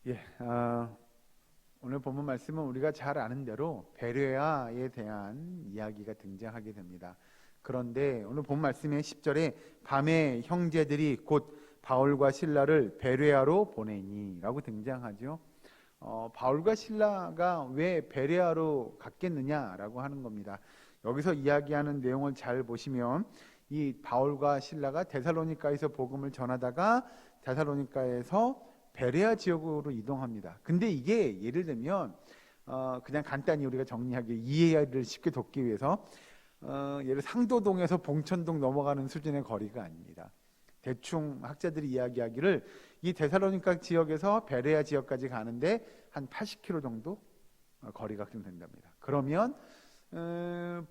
예, 오늘 본문 말씀은 우리가 잘 아는 대로 베레아에 대한 이야기가 등장하게 됩니다. 그런데 오늘 본문 말씀의 10절에 밤에 형제들이 곧 바울과 실라를 베레아로 보내니 라고 등장하죠. 바울과 실라가 왜 베레아로 갔겠느냐라고 하는 겁니다. 여기서 이야기하는 내용을 잘 보시면 이 바울과 실라가 데살로니가에서 복음을 전하다가 데살로니가에서 베레아 지역으로 이동합니다. 근데 이게 예를 들면 그냥 간단히 우리가 정리하기 이해를 쉽게 돕기 위해서 예를 상도동에서 봉천동 넘어가는 수준의 거리가 아닙니다. 대충 학자들이 이야기하기를 이 데살로니가 지역에서 베레아 지역까지 가는데 한 80km 정도 거리가 된답니다. 그러면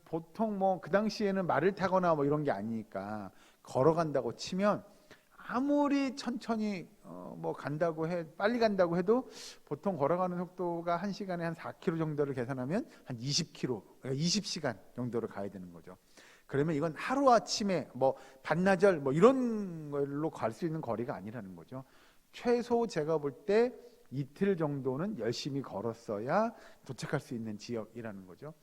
보통 뭐 그 당시에는 말을 타거나 뭐 이런 게 아니니까 걸어간다고 치면 아무리 천천히 뭐 간다고 빨리 간다고 해도 보통 걸어가는 속도가 1시간에 한 4km 정도를 계산하면 한 20km, 그러니까 20시간 정도를 가야 되는 거죠. 그러면 이건 하루아침에 뭐 반나절 뭐 이런 걸로 갈 수 있는 거리가 아니라는 거죠. 최소 제가 볼 때 이틀 정도는 열심히 걸었어야 도착할 수 있는 지역이라는 거죠.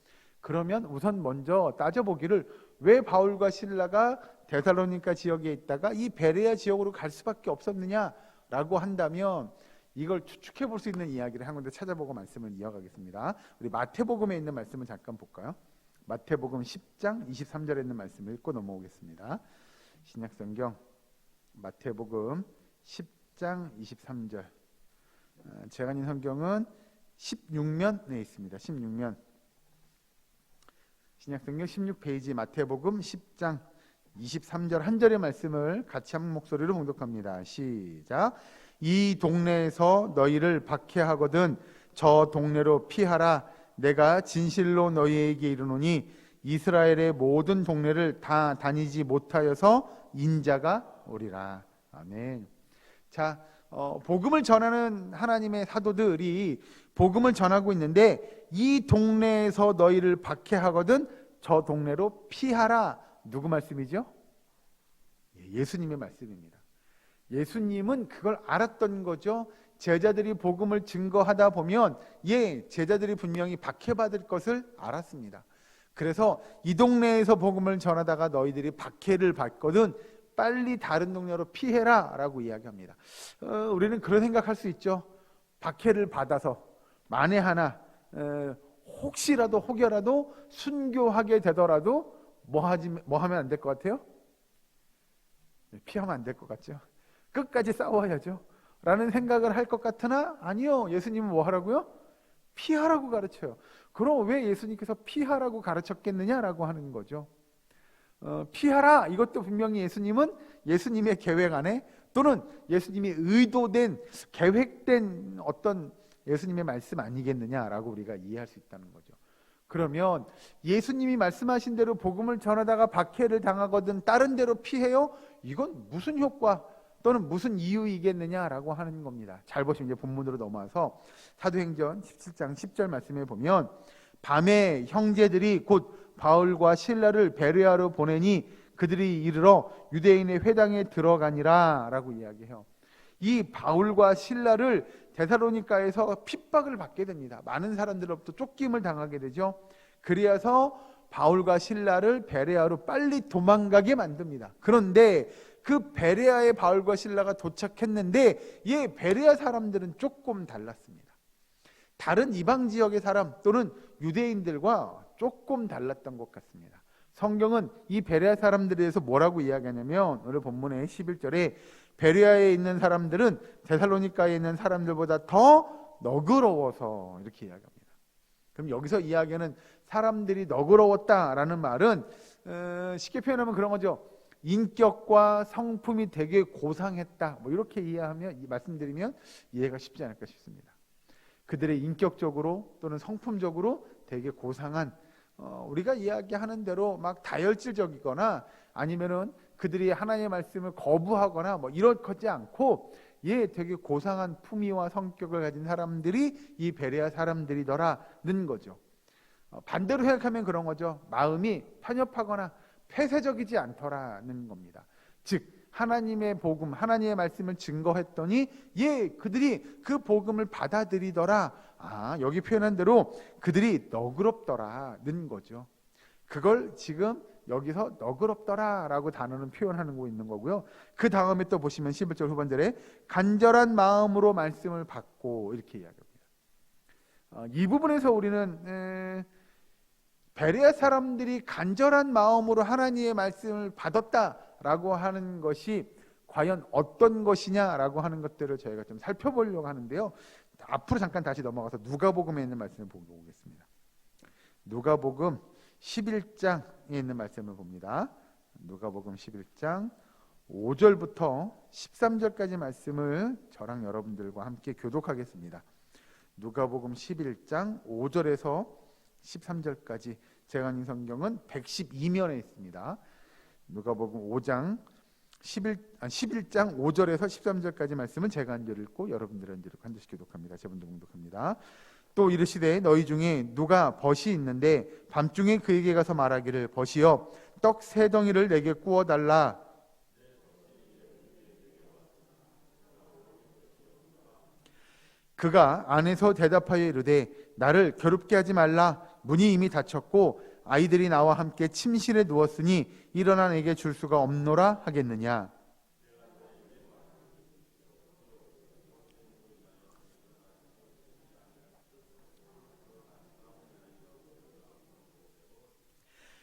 그러면 우선 먼저 따져보기를 왜 바울과 실라가 데살로니가 지역에 있다가 이 베레아 지역으로 갈 수밖에 없었느냐라고 한다면 이걸 추측해 볼 수 있는 이야기를 한 군데 찾아보고 말씀을 이어가겠습니다. 우리 마태복음에 있는 말씀을 잠깐 볼까요? 마태복음 10장 23절에 있는 말씀을 읽고 넘어오겠습니다. 신약성경 마태복음 10장 23절. 제가 있는 성경은 16면에 있습니다. 16면. 신약성경 16페이지 마태복음 10장 23절 한 절의 말씀을 같이 한 목소리로 봉독합니다. 시작. 이 동네에서 너희를 박해하거든 저 동네로 피하라. 내가 진실로 너희에게 이르노니 이스라엘의 모든 동네를 다 다니지 못하여서 인자가 오리라. 아멘. 자, 복음을 전하는 하나님의 사도들이 복음을 전하고 있는데 이 동네에서 너희를 박해하거든 저 동네로 피하라. 누구 말씀이죠? 예수님의 말씀입니다. 예수님은 그걸 알았던 거죠. 제자들이 복음을 증거하다 보면 제자들이 분명히 박해받을 것을 알았습니다. 그래서 이 동네에서 복음을 전하다가 너희들이 박해를 받거든 빨리 다른 동네로 피해라 라고 이야기합니다. 우리는 그런 생각할 수 있죠. 박해를 받아서 만에 하나 혹여라도 순교하게 되더라도 뭐 하면 안 될 것 같아요? 피하면 안 될 것 같죠. 끝까지 싸워야죠 라는 생각을 할 것 같으나 아니요. 예수님은 뭐 하라고요? 피하라고 가르쳐요. 그럼 왜 예수님께서 피하라고 가르쳤겠느냐라고 하는 거죠. 피하라 이것도 분명히 예수님은 예수님의 계획 안에 또는 예수님이 의도된 계획된 어떤 예수님의 말씀 아니겠느냐라고 우리가 이해할 수 있다는 거죠. 그러면 예수님이 말씀하신 대로 복음을 전하다가 박해를 당하거든 다른 데로 피해요? 이건 무슨 효과 또는 무슨 이유이겠느냐라고 하는 겁니다. 잘 보시면 이제 본문으로 넘어와서 사도행전 17장 10절 말씀에 보면 밤에 형제들이 곧 바울과 실라를 베레아로 보내니 그들이 이르러 유대인의 회당에 들어가니라 라고 이야기해요. 이 바울과 실라를 데살로니가에서 핍박을 받게 됩니다. 많은 사람들로부터 쫓김을 당하게 되죠. 그래서 바울과 실라를 베레아로 빨리 도망가게 만듭니다. 그런데 그 베레아에 바울과 실라가 도착했는데 베레아 사람들은 조금 달랐습니다. 다른 이방 지역의 사람 또는 유대인들과 조금 달랐던 것 같습니다. 성경은 이 베레아 사람들에 대해서 뭐라고 이야기하냐면 오늘 본문의 11절에 베레아에 있는 사람들은 데살로니가에 있는 사람들보다 더 너그러워서 이렇게 이야기합니다. 그럼 여기서 이야기하는 사람들이 너그러웠다라는 말은 쉽게 표현하면 그런 거죠. 인격과 성품이 되게 고상했다. 뭐 이렇게 이해하면 말씀드리면 이해가 쉽지 않을까 싶습니다. 그들의 인격적으로 또는 성품적으로 되게 고상한 우리가 이야기하는 대로 막 다혈질적이거나 아니면은 그들이 하나님의 말씀을 거부하거나 뭐 이렇지 않고 되게 고상한 품위와 성격을 가진 사람들이 이 베레아 사람들이더라는 거죠. 반대로 생각하면 그런 거죠. 마음이 편협하거나 폐쇄적이지 않더라는 겁니다. 즉 하나님의 복음, 하나님의 말씀을 증거했더니 그들이 그 복음을 받아들이더라. 여기 표현한 대로 그들이 너그럽더라는 거죠. 그걸 지금 여기서 너그럽더라 라고 단어는 표현하는 거 있는 거고요. 그 다음에 또 보시면 11절 후반절에 간절한 마음으로 말씀을 받고 이렇게 이야기합니다. 이 부분에서 우리는 베레아 사람들이 간절한 마음으로 하나님의 말씀을 받았다라고 하는 것이 과연 어떤 것이냐라고 하는 것들을 저희가 좀 살펴보려고 하는데요. 앞으로 잠깐 다시 넘어가서 누가복음에 있는 말씀을 보고 오겠습니다. 누가복음 11장에 있는 말씀을 봅니다. 누가복음 11장 5절부터 13절까지 말씀을 저랑 여러분들과 함께 교독하겠습니다. 누가복음 11장 5절에서 13절까지 제가 읽은 성경은 112면에 있습니다. 누가복음 11장 5절에서 13절까지 말씀은 제가 한 절 읽고 여러분들은 한 절 읽고 한 절씩 교독합니다. 제분도 공독합니다. 또 이르시되 너희 중에 누가 벗이 있는데 밤중에 그에게 가서 말하기를 벗이여 떡 3덩이를 내게 구워 달라. 그가 안에서 대답하여 이르되 나를 괴롭게 하지 말라. 문이 이미 닫혔고 아이들이 나와 함께 침실에 누웠으니 일어나 내게 줄 수가 없노라 하겠느냐.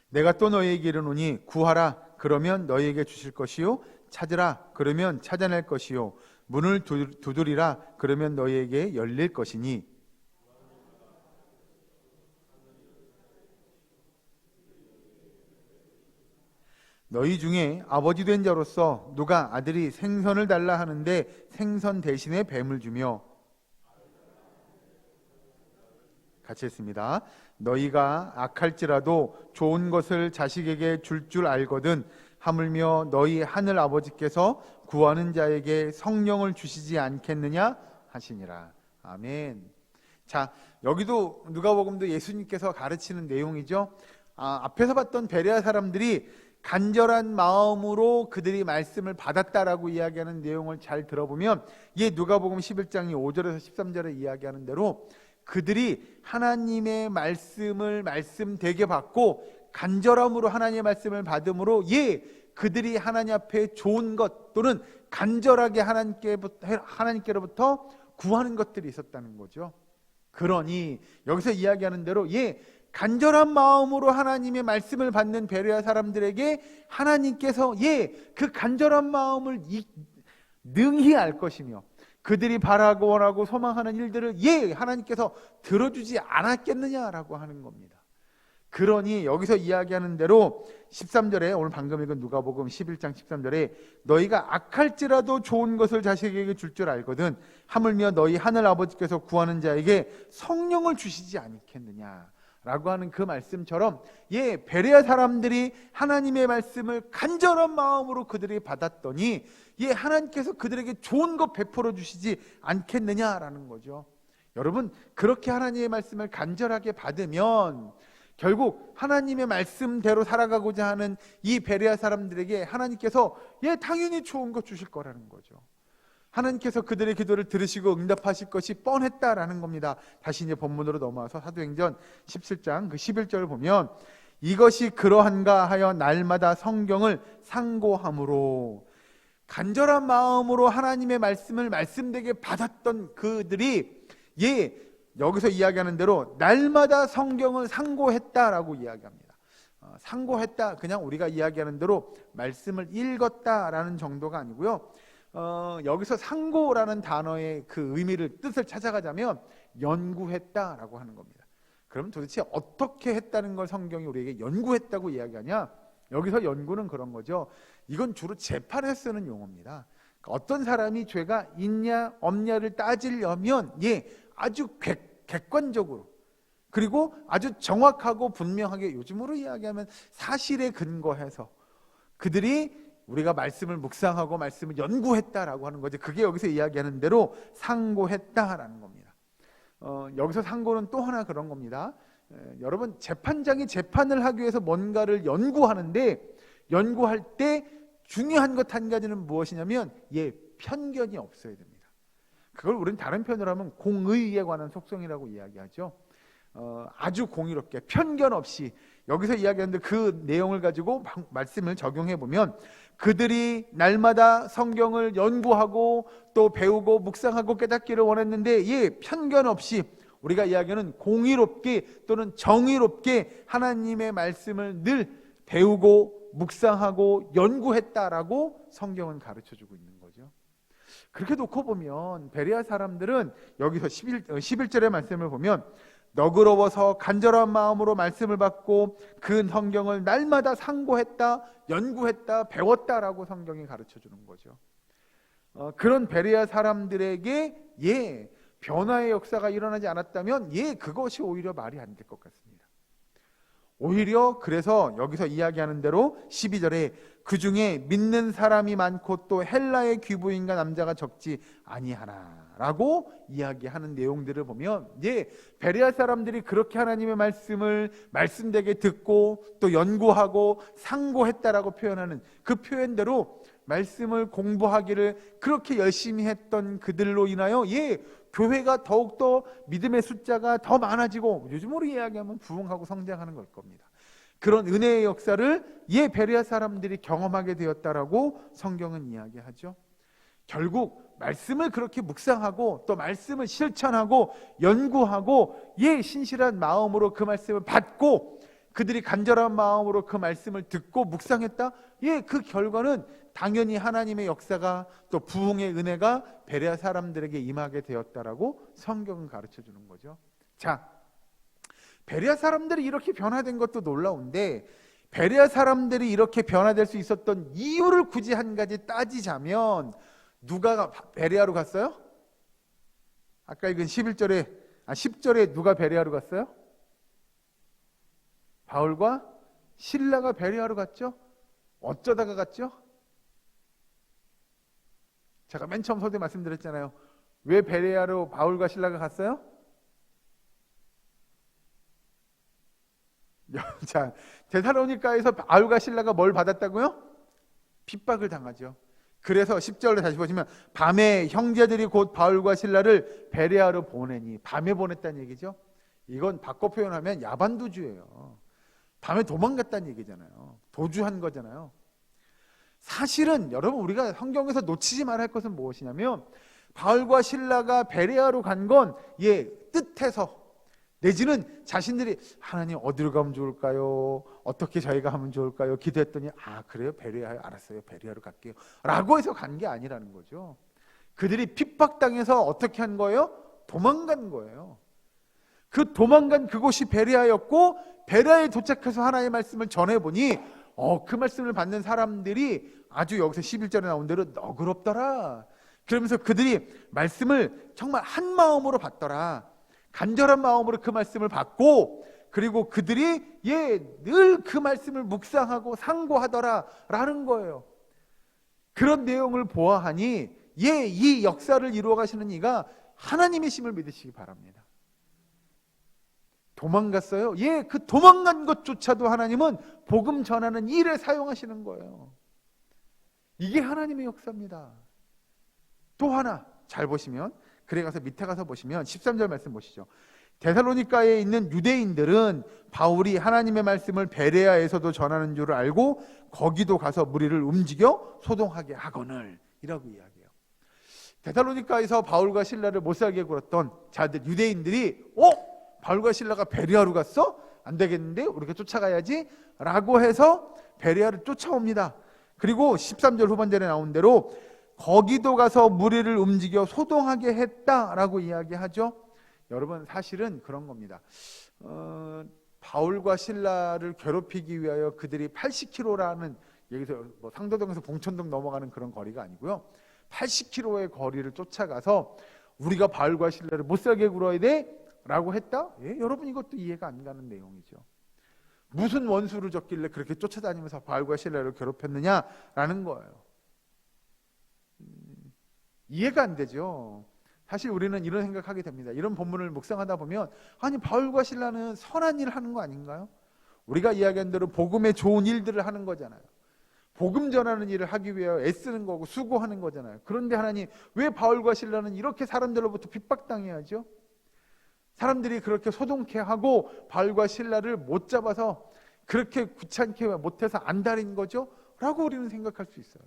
내가 또 너희에게 이르노니 구하라 그러면 너희에게 주실 것이요 찾으라 그러면 찾아낼 것이요 문을 두드리라 그러면 너희에게 열릴 것이니 너희 중에 아버지 된 자로서 누가 아들이 생선을 달라 하는데 생선 대신에 뱀을 주며 같이 했습니다. 너희가 악할지라도 좋은 것을 자식에게 줄 알거든 하물며 너희 하늘 아버지께서 구하는 자에게 성령을 주시지 않겠느냐 하시니라. 아멘. 자, 여기도 누가복음도 예수님께서 가르치는 내용이죠. 앞에서 봤던 베레아 사람들이 간절한 마음으로 그들이 말씀을 받았다라고 이야기하는 내용을 잘 들어보면 누가복음 11장이 5절에서 13절에 이야기하는 대로 그들이 하나님의 말씀을 말씀되게 받고 간절함으로 하나님의 말씀을 받음으로 그들이 하나님 앞에 좋은 것 또는 간절하게 하나님께로부터 구하는 것들이 있었다는 거죠. 그러니 여기서 이야기하는 대로 간절한 마음으로 하나님의 말씀을 받는 베레아 사람들에게 하나님께서 그 간절한 마음을 능히 알 것이며 그들이 바라고 원하고 소망하는 일들을 하나님께서 들어주지 않았겠느냐라고 하는 겁니다. 그러니 여기서 이야기하는 대로 13절에 오늘 방금 읽은 누가복음 11장 13절에 너희가 악할지라도 좋은 것을 자식에게 줄 알거든 하물며 너희 하늘 아버지께서 구하는 자에게 성령을 주시지 않겠느냐 라고 하는 그 말씀처럼 베레아 사람들이 하나님의 말씀을 간절한 마음으로 그들이 받았더니 하나님께서 그들에게 좋은 것 베풀어 주시지 않겠느냐라는 거죠. 여러분 그렇게 하나님의 말씀을 간절하게 받으면 결국 하나님의 말씀대로 살아가고자 하는 이 베레아 사람들에게 하나님께서 당연히 좋은 것 주실 거라는 거죠. 하나님께서 그들의 기도를 들으시고 응답하실 것이 뻔했다라는 겁니다. 다시 이제 본문으로 넘어와서 사도행전 17장 그 11절을 보면 이것이 그러한가 하여 날마다 성경을 상고함으로 간절한 마음으로 하나님의 말씀을 말씀되게 받았던 그들이 여기서 이야기하는 대로 날마다 성경을 상고했다라고 이야기합니다. 상고했다 그냥 우리가 이야기하는 대로 말씀을 읽었다라는 정도가 아니고요. 여기서 상고라는 단어의 그 의미를 뜻을 찾아가자면 연구했다라고 하는 겁니다. 그럼 도대체 어떻게 했다는 걸 성경이 우리에게 연구했다고 이야기하냐? 여기서 연구는 그런 거죠. 이건 주로 재판에 쓰는 용어입니다. 그러니까 어떤 사람이 죄가 있냐 없냐를 따지려면 아주 객관적으로 그리고 아주 정확하고 분명하게 요즘으로 이야기하면 사실에 근거해서 그들이 우리가 말씀을 묵상하고 말씀을 연구했다라고 하는 거죠. 그게 여기서 이야기하는 대로 상고했다라는 겁니다. 여기서 상고는 또 하나 그런 겁니다. 여러분 재판장이 재판을 하기 위해서 뭔가를 연구하는데 연구할 때 중요한 것 한 가지는 무엇이냐면 편견이 없어야 됩니다. 그걸 우리는 다른 표현으로 하면 공의에 관한 속성이라고 이야기하죠. 아주 공의롭게 편견 없이 여기서 이야기하는데 그 내용을 가지고 말씀을 적용해 보면 그들이 날마다 성경을 연구하고 또 배우고 묵상하고 깨닫기를 원했는데 편견 없이 우리가 이야기하는 공의롭게 또는 정의롭게 하나님의 말씀을 늘 배우고 묵상하고 연구했다라고 성경은 가르쳐주고 있는 거죠. 그렇게 놓고 보면 베레아 사람들은 여기서 11절의 말씀을 보면 너그러워서 간절한 마음으로 말씀을 받고 그 성경을 날마다 상고했다, 연구했다, 배웠다라고 성경이 가르쳐주는 거죠. 그런 베레아 사람들에게 변화의 역사가 일어나지 않았다면 그것이 오히려 말이 안 될 것 같습니다. 오히려 그래서 여기서 이야기하는 대로 12절에 그 중에 믿는 사람이 많고 또 헬라의 귀부인과 남자가 적지 아니하나 라고 이야기하는 내용들을 보면 베레아 사람들이 그렇게 하나님의 말씀을 말씀되게 듣고 또 연구하고 상고했다라고 표현하는 그 표현대로 말씀을 공부하기를 그렇게 열심히 했던 그들로 인하여 교회가 더욱더 믿음의 숫자가 더 많아지고 요즘으로 이야기하면 부흥하고 성장하는 걸 겁니다. 그런 은혜의 역사를 베레아 사람들이 경험하게 되었다라고 성경은 이야기하죠. 결국 말씀을 그렇게 묵상하고 또 말씀을 실천하고 연구하고 신실한 마음으로 그 말씀을 받고 그들이 간절한 마음으로 그 말씀을 듣고 묵상했다. 그 결과는 당연히 하나님의 역사가 또 부흥의 은혜가 베레아 사람들에게 임하게 되었다라고 성경은 가르쳐 주는 거죠. 자, 베레아 사람들이 이렇게 변화된 것도 놀라운데 베레아 사람들이 이렇게 변화될 수 있었던 이유를 굳이 한 가지 따지자면 누가 베레아로 갔어요? 아까 읽은 10절에 누가 베레아로 갔어요? 바울과 실라가 베레아로 갔죠? 어쩌다가 갔죠? 제가 맨 처음 서두에 말씀드렸잖아요. 왜 베레아로 바울과 실라가 갔어요? 자, 데살로니가에서 바울과 실라가 뭘 받았다고요? 핍박을 당하죠. 그래서 10절로 다시 보시면 밤에 형제들이 곧 바울과 실라를 베레아로 보내니 밤에 보냈다는 얘기죠. 이건 바꿔 표현하면 야반도주예요. 밤에 도망갔다는 얘기잖아요. 도주한 거잖아요. 사실은 여러분 우리가 성경에서 놓치지 말아야 할 것은 무엇이냐면 바울과 실라가 베레아로 간 건 뜻해서 내지는 자신들이 하나님 어디로 가면 좋을까요? 어떻게 저희가 하면 좋을까요? 기도했더니 그래요? 베레아요? 알았어요. 베레아로 갈게요. 라고 해서 간 게 아니라는 거죠. 그들이 핍박당해서 어떻게 한 거예요? 도망간 거예요. 그 도망간 그곳이 베레아였고 베레아에 도착해서 하나님의 말씀을 전해보니 그 말씀을 받는 사람들이 아주 여기서 11절에 나온 대로 너그럽더라. 그러면서 그들이 말씀을 정말 한 마음으로 받더라. 간절한 마음으로 그 말씀을 받고 그리고 그들이 늘 그 말씀을 묵상하고 상고하더라 라는 거예요. 그런 내용을 보아하니 이 역사를 이루어 가시는 이가 하나님이심을 믿으시기 바랍니다. 도망갔어요? 그 도망간 것조차도 하나님은 복음 전하는 일에 사용하시는 거예요. 이게 하나님의 역사입니다. 또 하나 잘 보시면 그래 가서 밑에 가서 보시면 13절 말씀 보시죠. 데살로니가에 있는 유대인들은 바울이 하나님의 말씀을 베레아에서도 전하는 줄을 알고 거기도 가서 무리를 움직여 소동하게 하거늘 이라고 이야기해요. 데살로니가에서 바울과 실라를 못살게 굴었던 자들 유대인들이 바울과 실라가 베레아로 갔어? 안 되겠는데 우리가 쫓아가야지 라고 해서 베레아를 쫓아옵니다. 그리고 13절 후반절에 나온 대로 거기도 가서 무리를 움직여 소동하게 했다라고 이야기하죠. 여러분 사실은 그런 겁니다. 바울과 실라를 괴롭히기 위하여 그들이 80km라는 여기서 상도동에서 봉천동 넘어가는 그런 거리가 아니고요. 80km의 거리를 쫓아가서 우리가 바울과 실라를 못살게 굴어야 돼? 라고 했다? 여러분 이것도 이해가 안 가는 내용이죠. 무슨 원수를 졌길래 그렇게 쫓아다니면서 바울과 실라를 괴롭혔느냐라는 거예요. 이해가 안 되죠. 사실 우리는 이런 생각하게 됩니다. 이런 본문을 묵상하다 보면 아니 바울과 실라는 선한 일을 하는 거 아닌가요? 우리가 이야기한 대로 복음의 좋은 일들을 하는 거잖아요. 복음 전하는 일을 하기 위해 애쓰는 거고 수고하는 거잖아요. 그런데 하나님, 왜 바울과 실라는 이렇게 사람들로부터 핍박당해야죠? 사람들이 그렇게 소동케 하고 바울과 실라를 못 잡아서 그렇게 귀찮게 못해서 안달인 거죠? 라고 우리는 생각할 수 있어요.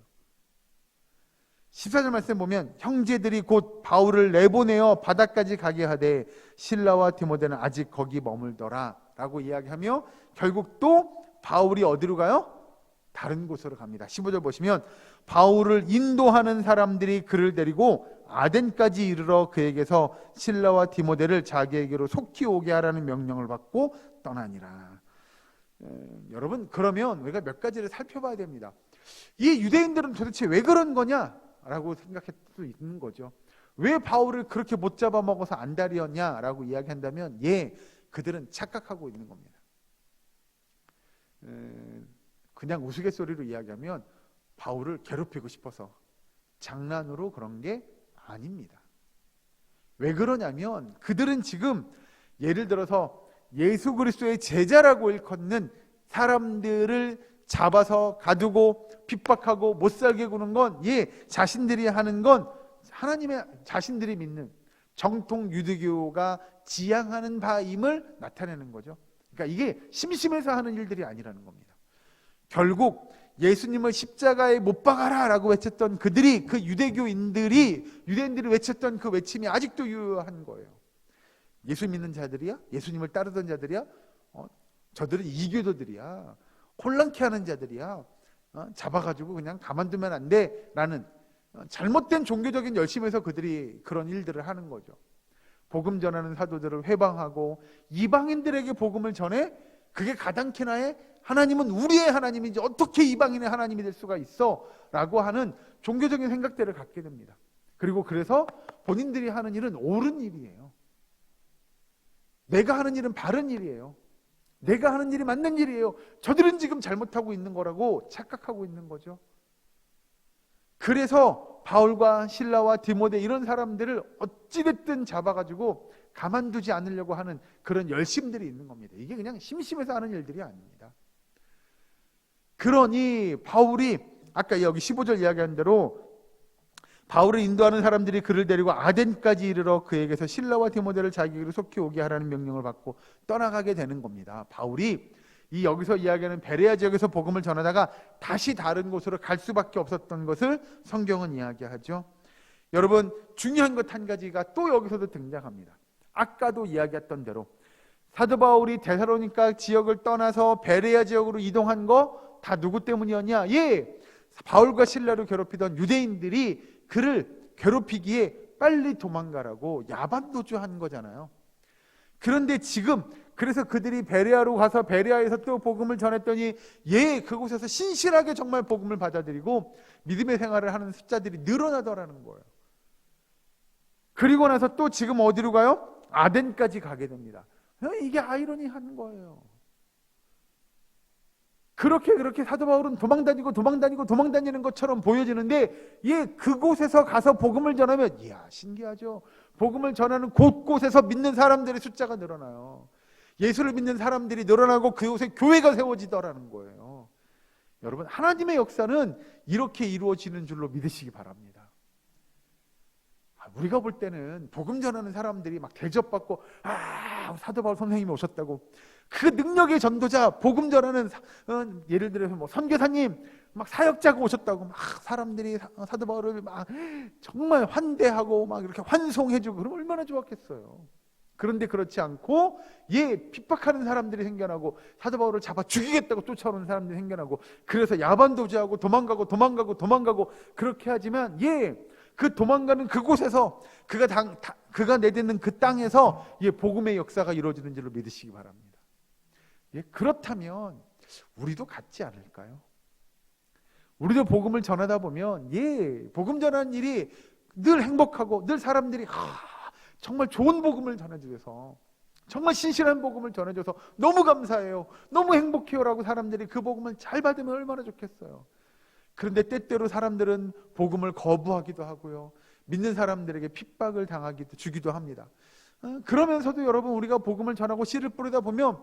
14절 말씀 보면 형제들이 곧 바울을 내보내어 바다까지 가게 하되 실라와 디모데는 아직 거기 머물더라 라고 이야기하며 결국 또 바울이 어디로 가요? 다른 곳으로 갑니다. 15절 보시면 바울을 인도하는 사람들이 그를 데리고 아덴까지 이르러 그에게서 실라와 디모데를 자기에게로 속히 오게 하라는 명령을 받고 떠나니라. 여러분, 그러면 우리가 몇 가지를 살펴봐야 됩니다. 이 유대인들은 도대체 왜 그런 거냐라고 생각할 수 있는 거죠. 왜 바울을 그렇게 못 잡아먹어서 안달이었냐라고 이야기한다면 그들은 착각하고 있는 겁니다. 그냥 우스갯소리로 이야기하면 바울을 괴롭히고 싶어서 장난으로 그런 게 아닙니다. 왜 그러냐면 그들은 지금 예를 들어서 예수 그리스도의 제자라고 일컫는 사람들을 잡아서 가두고 핍박하고 못 살게 구는 건 자신들이 하는 건 하나님의 자신들이 믿는 정통 유대교가 지향하는 바임을 나타내는 거죠. 그러니까 이게 심심해서 하는 일들이 아니라는 겁니다. 결국 예수님을 십자가에 못 박아라 라고 외쳤던 그들이, 그 유대인들이 외쳤던 그 외침이 아직도 유효한 거예요. 예수 믿는 자들이야? 예수님을 따르던 자들이야? 저들은 이교도들이야. 혼란케 하는 자들이야. 잡아가지고 그냥 가만두면 안 돼 라는 잘못된 종교적인 열심에서 그들이 그런 일들을 하는 거죠. 복음 전하는 사도들을 회방하고 이방인들에게 복음을 전해 그게 가당키나 해? 하나님은 우리의 하나님이지 어떻게 이방인의 하나님이 될 수가 있어? 라고 하는 종교적인 생각들을 갖게 됩니다. 그리고 그래서 본인들이 하는 일은 옳은 일이에요. 내가 하는 일은 바른 일이에요. 내가 하는 일이 맞는 일이에요. 저들은 지금 잘못하고 있는 거라고 착각하고 있는 거죠. 그래서 바울과 실라와 디모데 이런 사람들을 어찌됐든 잡아가지고 가만두지 않으려고 하는 그런 열심들이 있는 겁니다. 이게 그냥 심심해서 하는 일들이 아닙니다. 그러니 바울이 아까 여기 15절 이야기한 대로 바울을 인도하는 사람들이 그를 데리고 아덴까지 이르러 그에게서 실라와 디모데를 자기에게로 속히 오게 하라는 명령을 받고 떠나가게 되는 겁니다. 바울이 이 여기서 이야기하는 베레아 지역에서 복음을 전하다가 다시 다른 곳으로 갈 수밖에 없었던 것을 성경은 이야기하죠. 여러분, 중요한 것 한 가지가 또 여기서도 등장합니다. 아까도 이야기했던 대로 사도 바울이 데살로니가 지역을 떠나서 베레아 지역으로 이동한 거 다 누구 때문이었냐? 바울과 실라를 괴롭히던 유대인들이 그를 괴롭히기에 빨리 도망가라고 야반도주한 거잖아요. 그런데 지금 그래서 그들이 베레아로 가서 베레아에서 또 복음을 전했더니 그곳에서 신실하게 정말 복음을 받아들이고 믿음의 생활을 하는 숫자들이 늘어나더라는 거예요. 그리고 나서 또 지금 어디로 가요? 아덴까지 가게 됩니다. 이게 아이러니한 거예요. 그렇게 사도 바울은 도망다니는 것처럼 보여지는데 그곳에서 가서 복음을 전하면 신기하죠. 복음을 전하는 곳곳에서 믿는 사람들의 숫자가 늘어나요. 예수를 믿는 사람들이 늘어나고 그곳에 교회가 세워지더라는 거예요. 여러분, 하나님의 역사는 이렇게 이루어지는 줄로 믿으시기 바랍니다. 우리가 볼 때는 복음 전하는 사람들이 막 대접받고 사도 바울 선생님이 오셨다고 그 능력의 전도자, 복음 전하는 예를 들어서 뭐 선교사님, 막 사역자가 오셨다고 막 사람들이 사도 바울을 막 정말 환대하고 막 이렇게 환송해주고 그럼 얼마나 좋았겠어요. 그런데 그렇지 않고 핍박하는 사람들이 생겨나고 사도 바울을 잡아 죽이겠다고 쫓아오는 사람들이 생겨나고 그래서 야반도주하고 도망가고 그렇게 하지만 그 도망가는 그곳에서 그가 내딛는 그 땅에서 복음의 역사가 이루어지는 줄로 믿으시기 바랍니다. 그렇다면 우리도 같지 않을까요? 우리도 복음을 전하다 보면 복음 전하는 일이 늘 행복하고 늘 사람들이 정말 좋은 복음을 전해주셔서 정말 신실한 복음을 전해줘서 너무 감사해요, 너무 행복해요 라고 사람들이 그 복음을 잘 받으면 얼마나 좋겠어요. 그런데 때때로 사람들은 복음을 거부하기도 하고요, 믿는 사람들에게 핍박을 주기도 합니다. 그러면서도 여러분, 우리가 복음을 전하고 씨를 뿌리다 보면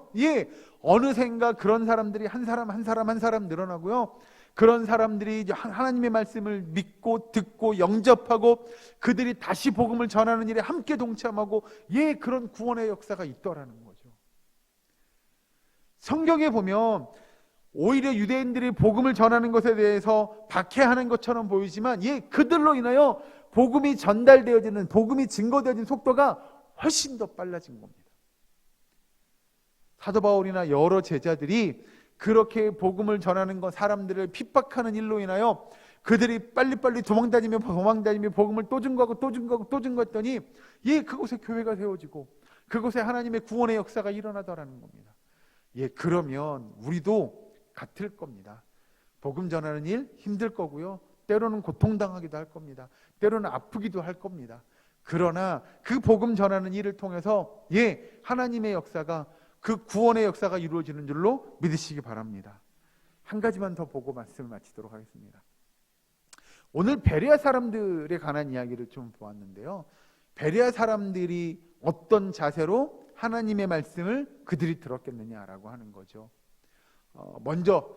어느샌가 그런 사람들이 한 사람 늘어나고요, 그런 사람들이 하나님의 말씀을 믿고 듣고 영접하고 그들이 다시 복음을 전하는 일에 함께 동참하고 그런 구원의 역사가 있더라는 거죠. 성경에 보면 오히려 유대인들이 복음을 전하는 것에 대해서 박해하는 것처럼 보이지만 그들로 인하여 복음이 전달되어지는, 복음이 증거되어지는 속도가 훨씬 더 빨라진 겁니다. 사도 바울이나 여러 제자들이 그렇게 복음을 전하는 것, 사람들을 핍박하는 일로 인하여 그들이 빨리빨리 도망다니며 복음을 또 증거하고 또 증거하고 또 증거했더니 그곳에 교회가 세워지고 그곳에 하나님의 구원의 역사가 일어나더라는 겁니다. 그러면 우리도 같을 겁니다. 복음 전하는 일 힘들 거고요. 때로는 고통당하기도 할 겁니다. 때로는 아프기도 할 겁니다. 그러나 그 복음 전하는 일을 통해서 하나님의 역사가, 그 구원의 역사가 이루어지는 줄로 믿으시기 바랍니다. 한 가지만 더 보고 말씀을 마치도록 하겠습니다. 오늘 베레아 사람들에 관한 이야기를 좀 보았는데요. 베레아 사람들이 어떤 자세로 하나님의 말씀을 그들이 들었겠느냐라고 하는 거죠. 먼저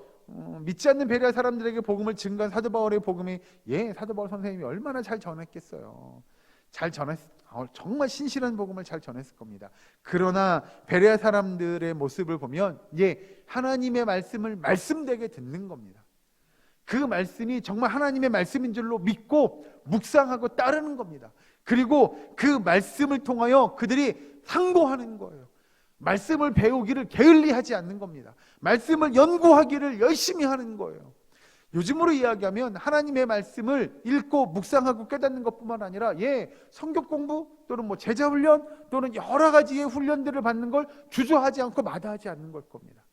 믿지 않는 베레아 사람들에게 복음을 증거한 사도 바울의 복음이 사도 바울 선생님이 얼마나 잘 전했겠어요. 정말 신실한 복음을 잘 전했을 겁니다. 그러나 베레아 사람들의 모습을 보면 하나님의 말씀을 말씀되게 듣는 겁니다. 그 말씀이 정말 하나님의 말씀인 줄로 믿고 묵상하고 따르는 겁니다. 그리고 그 말씀을 통하여 그들이 상고하는 거예요. 말씀을 배우기를 게을리하지 않는 겁니다. 말씀을 연구하기를 열심히 하는 거예요. 요즘으로 이야기하면 하나님의 말씀을 읽고 묵상하고 깨닫는 것뿐만 아니라 성경 공부 또는 제자훈련 또는 여러 가지의 훈련들을 받는 걸 주저하지 않고 마다하지 않는 걸 겁니다.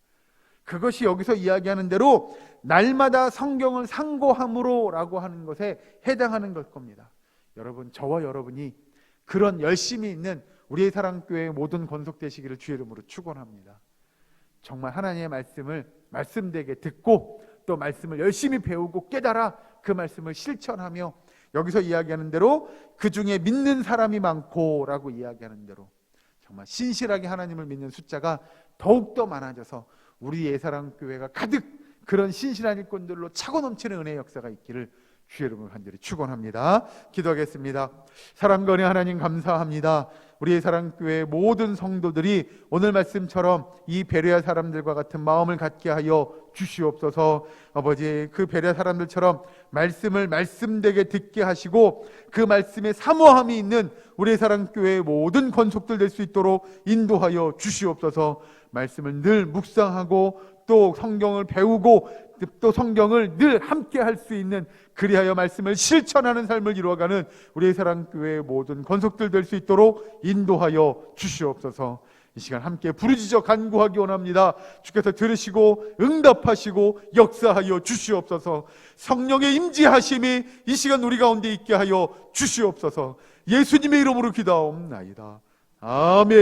그것이 여기서 이야기하는 대로 날마다 성경을 상고함으로 라고 하는 것에 해당하는 걸 겁니다. 여러분, 저와 여러분이 그런 열심히 있는 우리의 사랑교회의 모든 권속되시기를 주의 이름으로 축원합니다. 정말 하나님의 말씀을 말씀되게 듣고 또 말씀을 열심히 배우고 깨달아 그 말씀을 실천하며 여기서 이야기하는 대로 그 중에 믿는 사람이 많고 라고 이야기하는 대로 정말 신실하게 하나님을 믿는 숫자가 더욱더 많아져서 우리 예사랑교회가 가득 그런 신실한 일꾼들로 차고 넘치는 은혜의 역사가 있기를 주의 이름으로 간절히 축원합니다. 기도하겠습니다. 사랑과 은혜 하나님 감사합니다. 우리의 사랑교회 모든 성도들이 오늘 말씀처럼 이 베레아 사람들과 같은 마음을 갖게 하여 주시옵소서. 아버지, 그 베레아 사람들처럼 말씀을 말씀되게 듣게 하시고 그 말씀에 사모함이 있는 우리의 사랑교회의 모든 권속들 될 수 있도록 인도하여 주시옵소서. 말씀을 늘 묵상하고 또 성경을 배우고 또 성경을 늘 함께 할 수 있는, 그리하여 말씀을 실천하는 삶을 이루어가는 우리의 사랑교회의 모든 권속들 될 수 있도록 인도하여 주시옵소서. 이 시간 함께 부르짖어 간구하기 원합니다. 주께서 들으시고 응답하시고 역사하여 주시옵소서. 성령의 임재하심이 이 시간 우리 가운데 있게 하여 주시옵소서. 예수님의 이름으로 기도하옵나이다. 아멘.